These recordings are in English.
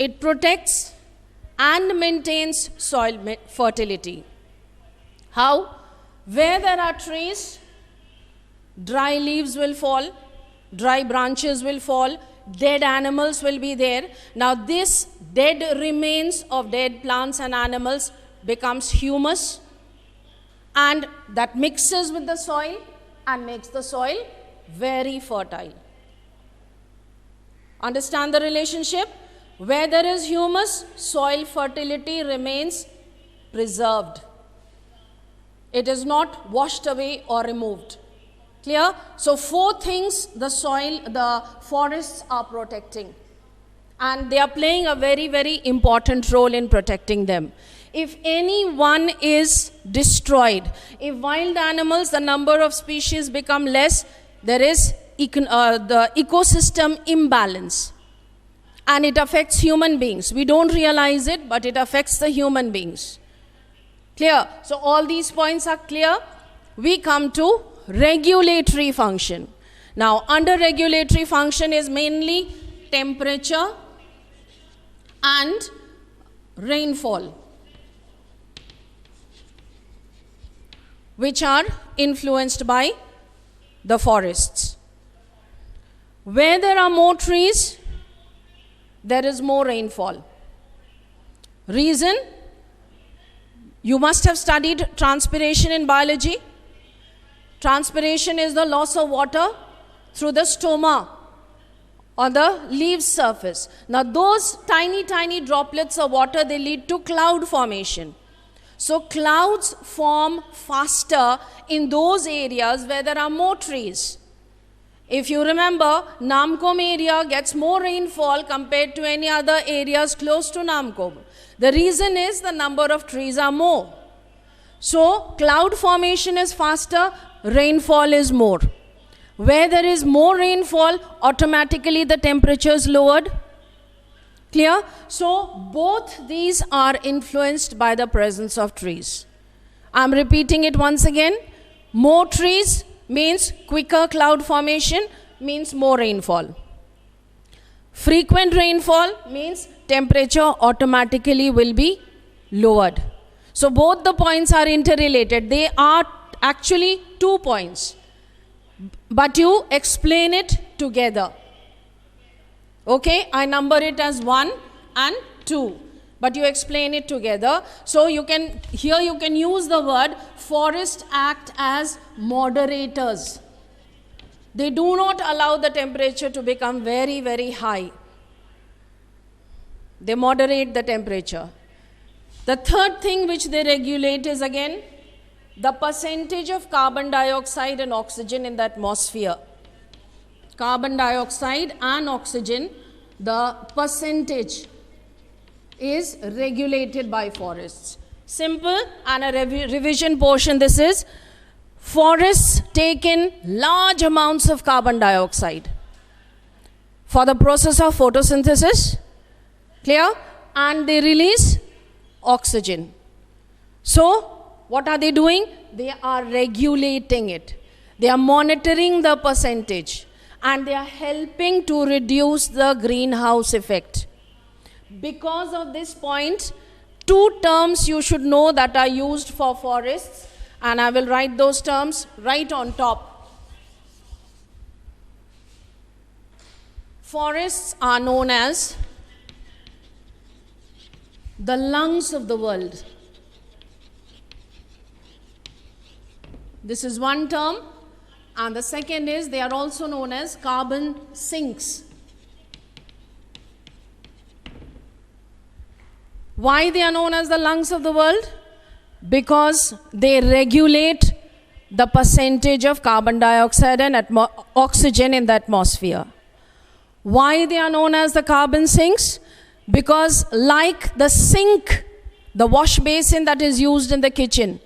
It protects and maintains soil fertility. How? Where there are trees, dry leaves will fall, dry branches will fall, dead animals will be there. Now this dead remains of dead plants and animals becomes humus, and that mixes with the soil and makes the soil very fertile. Understand the relationship? Where there is humus, soil fertility remains preserved. It is not washed away or removed. Clear? So 4 things the forests are protecting. And they are playing a very, very important role in protecting them. If any one is destroyed, if wild animals, the number of species become less, there is the ecosystem imbalance. And it affects human beings. We don't realize it, but it affects the human beings. Clear? So all these points are clear. We come to regulatory function. Now, under regulatory function is mainly temperature and rainfall, which are influenced by the forests. Where there are more trees, there is more rainfall. Reason? You must have studied transpiration in biology. Transpiration is the loss of water through the stoma or the leaf surface. Now those tiny, tiny droplets of water, they lead to cloud formation. So clouds form faster in those areas where there are more trees. If you remember, Namkom area gets more rainfall compared to any other areas close to Namkom. The reason is the number of trees are more. So cloud formation is faster, rainfall is more. Where there is more rainfall, automatically the temperature is lowered. Clear? So both these are influenced by the presence of trees. I'm repeating it once again. More trees means quicker cloud formation, means more rainfall. Frequent rainfall means temperature automatically will be lowered. So both the points are interrelated. They are actually 2 points, but you explain it together. Okay, I number it as 1 and 2, but you explain it together. So you can use the word forests act as moderators. They do not allow the temperature to become very, very high. They moderate the temperature. The third thing which they regulate is again the percentage of carbon dioxide and oxygen in the atmosphere. Carbon dioxide and oxygen, the percentage is regulated by forests. Simple, and a revision portion this is. Forests take in large amounts of carbon dioxide for the process of photosynthesis. Clear? And they release oxygen. So what are they doing? They are regulating it. They are monitoring the percentage, and they are helping to reduce the greenhouse effect. Because of this point, 2 terms you should know that are used for forests, and I will write those terms right on top. Forests are known as the lungs of the world. This is one term, and the second is they are also known as carbon sinks. Why they are known as the lungs of the world? Because they regulate the percentage of carbon dioxide and oxygen in the atmosphere. Why they are known as the carbon sinks? Because like the sink, the wash basin that is used in the kitchen,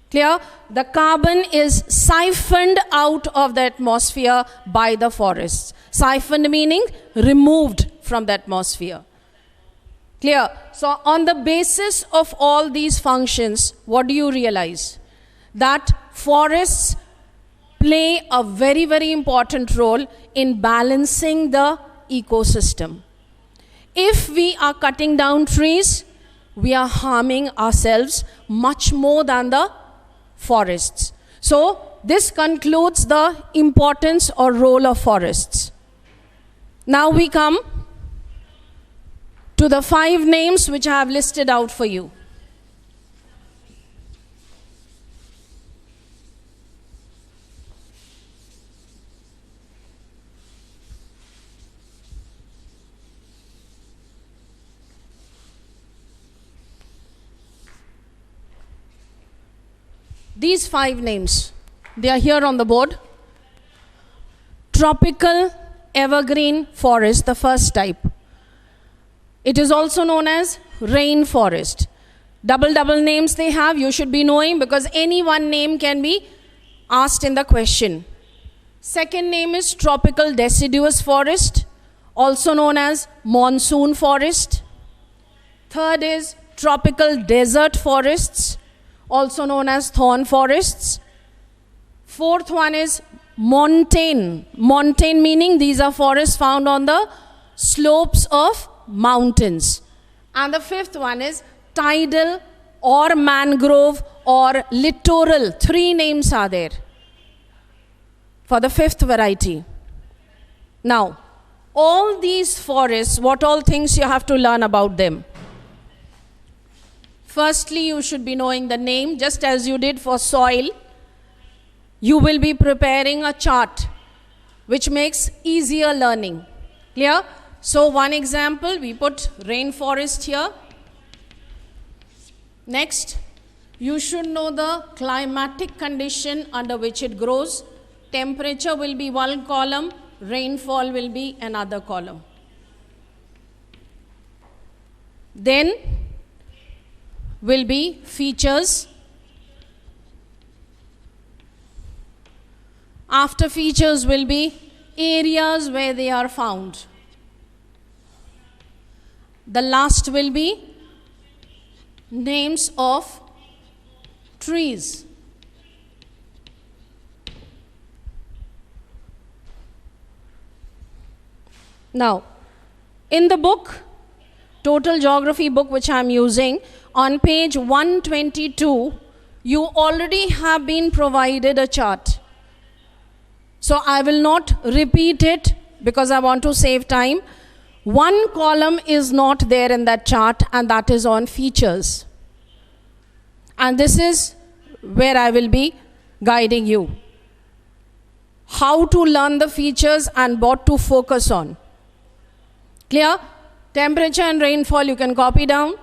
clear? The carbon is siphoned out of the atmosphere by the forests. Siphoned meaning removed from the atmosphere. Clear? So on the basis of all these functions, what do you realize? That forests play a very, very important role in balancing the ecosystem. if we are cutting down trees, we are harming ourselves much more than the forests. So this concludes the importance or role of forests. Now we come to the 5 names which I have listed out for you. These 5 names, they are here on the board. Tropical evergreen forest, the first type. It is also known as rainforest. Double names they have, you should be knowing, because any one name can be asked in the question. Second name is tropical deciduous forest, also known as monsoon forest. Third is tropical desert forests, also known as thorn forests. Fourth one is montane. Montane meaning these are forests found on the slopes of mountains. And the fifth one is tidal or mangrove or littoral. 3 names are there for the fifth variety. Now, all these forests, what all things you have to learn about them? Firstly, you should be knowing the name, just as you did for soil. You will be preparing a chart which makes easier learning. Clear? So one example, we put rainforest here. Next, you should know the climatic condition under which it grows. Temperature will be one column, rainfall will be another column. Then will be features. After features will be areas where they are found. The last will be names of trees. Now, in the book, Total Geography book which I am using, on page 122, you already have been provided a chart. So I will not repeat it because I want to save time. One column is not there in that chart, and that is on features. And this is where I will be guiding you. How to learn the features and what to focus on. Clear? Temperature and rainfall you can copy down.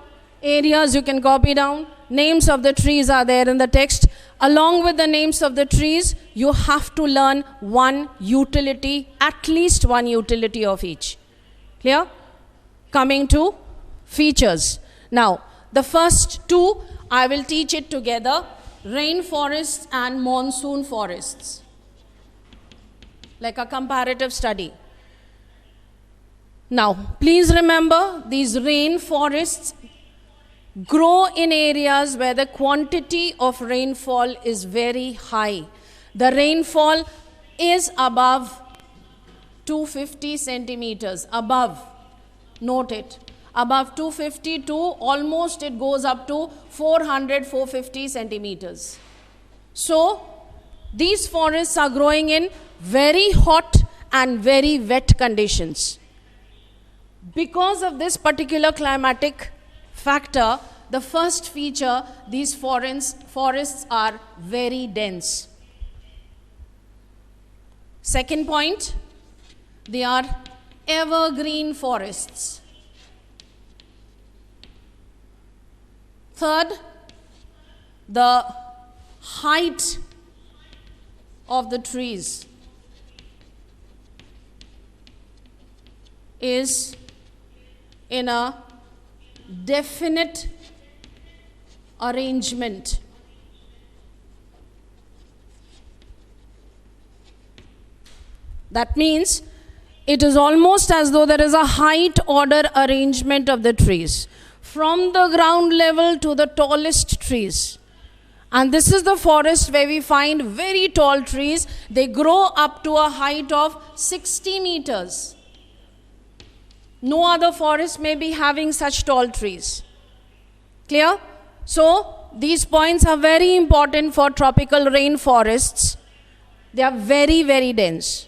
Areas you can copy down. Names of the trees are there in the text. Along with the names of the trees, you have to learn one utility, at least one utility of each. Clear? Coming to features. Now, the first 2, I will teach it together. Rainforests and monsoon forests. Like a comparative study. Now, please remember, these rainforests grow in areas where the quantity of rainfall is very high. The rainfall is above 250 centimeters, above, note it, above 250 to almost it goes up to 450 centimeters. So, these forests are growing in very hot and very wet conditions. Because of this particular climatic factor, the first feature, these forests are very dense. Second point, they are evergreen forests. Third, the height of the trees is in a definite arrangement. That means it is almost as though there is a height order arrangement of the trees from the ground level to the tallest trees. And this is the forest where we find very tall trees. They grow up to a height of 60 meters. No other forest may be having such tall trees. Clear? So, these points are very important for tropical rainforests. They are very, very dense.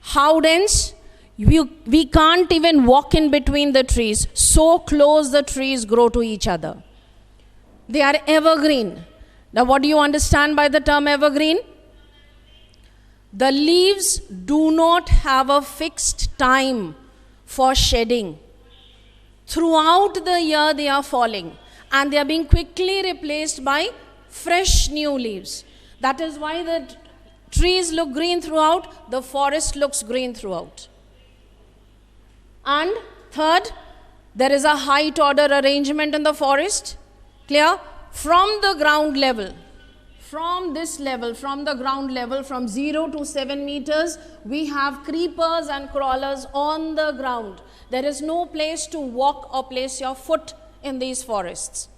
How dense? We can't even walk in between the trees. So close the trees grow to each other. They are evergreen. Now, what do you understand by the term evergreen? The leaves do not have a fixed time for shedding. Throughout the year, they are falling, and they are being quickly replaced by fresh new leaves. That is why the trees look green throughout, the forest looks green throughout. And third, there is a height order arrangement in the forest. Clear? From the ground level, from this level, from the ground level, from 0 to 7 meters, we have creepers and crawlers on the ground. There is no place to walk or place your foot in these forests.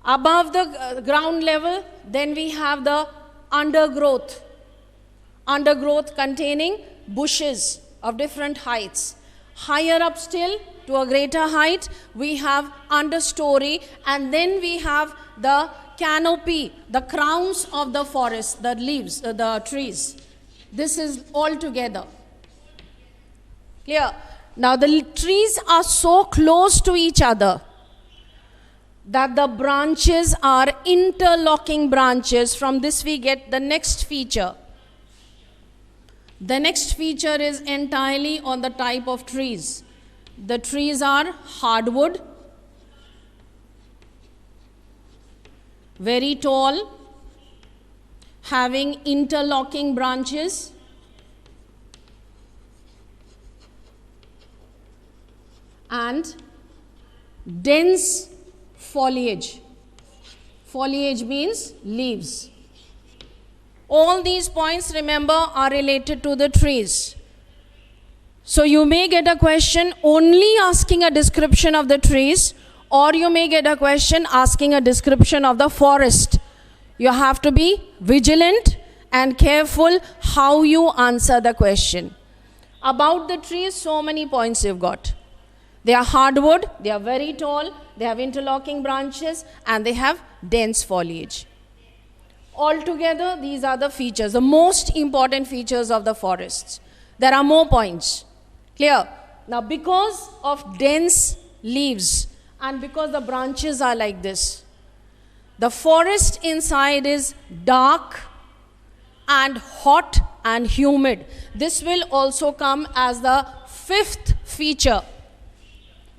Above the ground level, then we have the undergrowth containing bushes of different heights. Higher up still, to a greater height, we have understory, and then we have the canopy, the crowns of the forest, the leaves, the trees. This is all together. Clear? Now the trees are so close to each other that the branches are interlocking branches. From this we get the next feature. The next feature is entirely on the type of trees. The trees are hardwood, very tall, having interlocking branches, and dense foliage. Foliage means leaves. All these points, remember, are related to the trees. So you may get a question only asking a description of the trees, or you may get a question asking a description of the forest. You have to be vigilant and careful how you answer the question. About the trees, so many points you've got. They are hardwood, they are very tall, they have interlocking branches, and they have dense foliage. Altogether, these are the features, the most important features of the forests. There are more points. Clear? Now, because of dense leaves and because the branches are like this, the forest inside is dark and hot and humid. This will also come as the fifth feature.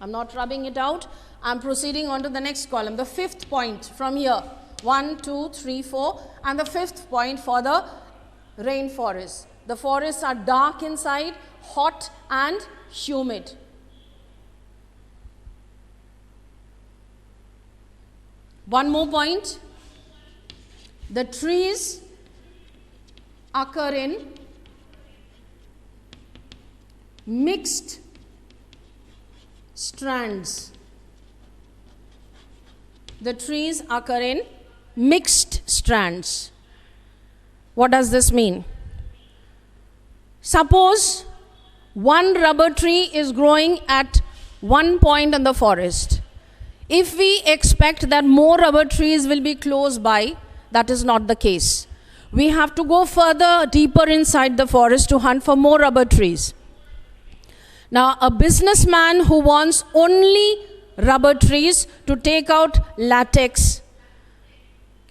I'm not rubbing it out. I'm proceeding on to the next column. The fifth point from here. 1, 2, 3, 4. And the fifth point for the rainforest. The forests are dark inside, hot and humid. One more point. The trees occur in mixed strands. The trees occur in mixed strands. What does this mean? Suppose one rubber tree is growing at one point in the forest. If we expect that more rubber trees will be close by, that is not the case. We have to go further, deeper inside the forest to hunt for more rubber trees. Now, a businessman who wants only rubber trees to take out latex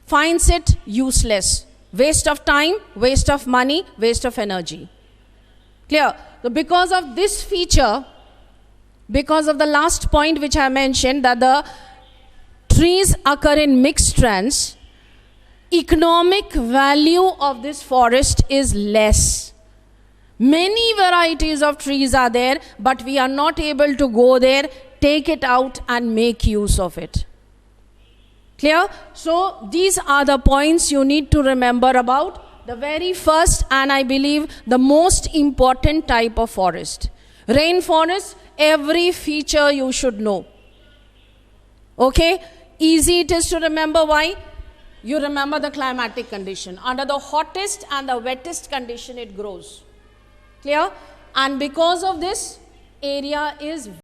finds it useless. Waste of time, waste of money, waste of energy. Clear? So because of this feature, because of the last point which I mentioned, that the trees occur in mixed strands, economic value of this forest is less. Many varieties of trees are there, but we are not able to go there, take it out and make use of it. Clear? So these are the points you need to remember about the very first and I believe the most important type of forest. Rainforest, every feature you should know. Okay? Easy it is to remember. Why? You remember the climatic condition. Under the hottest and the wettest condition it grows. Clear? And because of this, area is